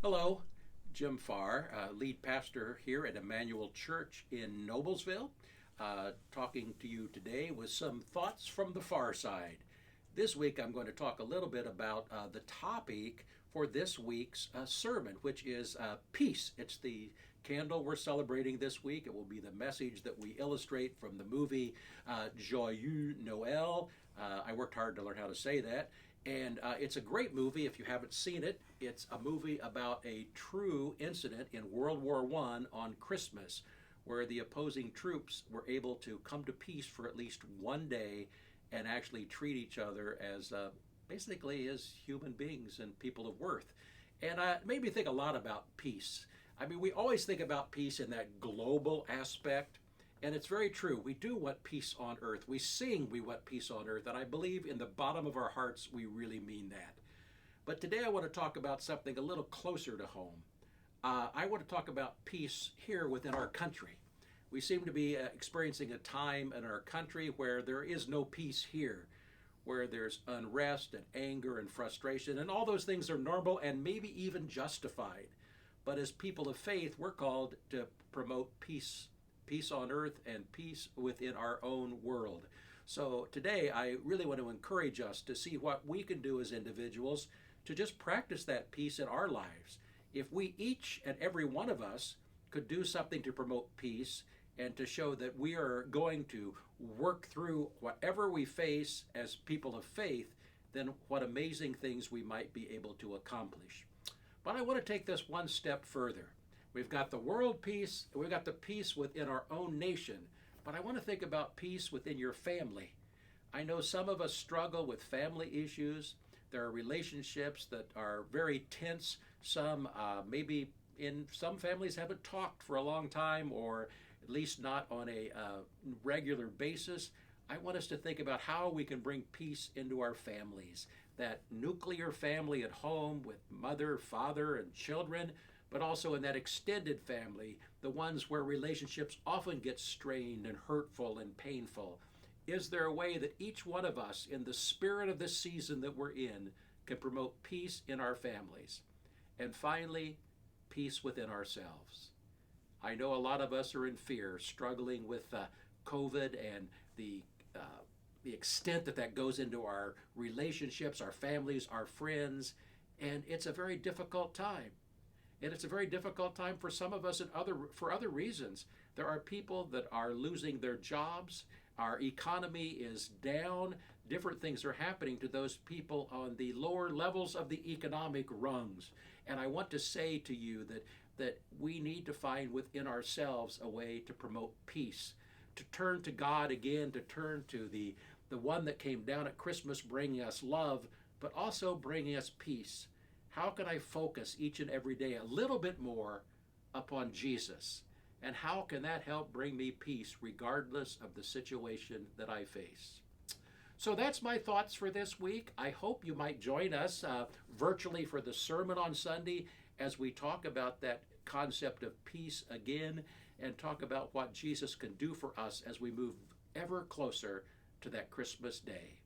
Hello, Jim Farr, lead pastor here at Emmanuel Church in Noblesville, talking to you today with some thoughts from the far side. This week I'm going to talk a little bit about the topic for this week's sermon, which is peace. It's the candle we're celebrating this week. It will be the message that we illustrate from the movie Joyeux Noël. I worked hard to learn how to say that. And it's a great movie if you haven't seen it. It's a movie about a true incident in World War I on Christmas, where the opposing troops were able to come to peace for at least one day and actually treat each other as basically as human beings and people of worth. And it made me think a lot about peace. I mean, we always think about peace in that global aspect, and it's very true. We do want peace on earth. We sing we want peace on earth, and I believe in the bottom of our hearts we really mean that. But today I want to talk about something a little closer to home. I want to talk about peace here within our country. We seem to be experiencing a time in our country where there is no peace here, where there's unrest and anger and frustration, and all those things are normal and maybe even justified. But as people of faith, we're called to promote peace on earth and peace within our own world. So today I really want to encourage us to see what we can do as individuals to just practice that peace in our lives. If we each and every one of us could do something to promote peace and to show that we are going to work through whatever we face as people of faith, then what amazing things we might be able to accomplish. But I want to take this one step further. We've got the world peace, we've got the peace within our own nation, but I want to think about peace within your family. I know some of us struggle with family issues. There are relationships that are very tense. Some maybe in some families haven't talked for a long time, or at least not on a regular basis. I want us to think about how we can bring peace into our families. That nuclear family at home with mother, father, and children, but also in that extended family, the ones where relationships often get strained and hurtful and painful. Is there a way that each one of us, in the spirit of this season that we're in, can promote peace in our families? And finally, peace within ourselves. I know a lot of us are in fear, struggling with COVID and the extent that that goes into our relationships, our families, our friends, and it's a very difficult time. And it's a very difficult time for some of us for other reasons. There are people that are losing their jobs. Our economy is down. Different things are happening to those people on the lower levels of the economic rungs. And I want to say to you that we need to find within ourselves a way to promote peace, to turn to God again, to turn to the one that came down at Christmas bringing us love, but also bringing us peace. How can I focus each and every day a little bit more upon Jesus? And how can that help bring me peace regardless of the situation that I face? So that's my thoughts for this week. I hope you might join us virtually for the sermon on Sunday as we talk about that concept of peace again and talk about what Jesus can do for us as we move ever closer to that Christmas day.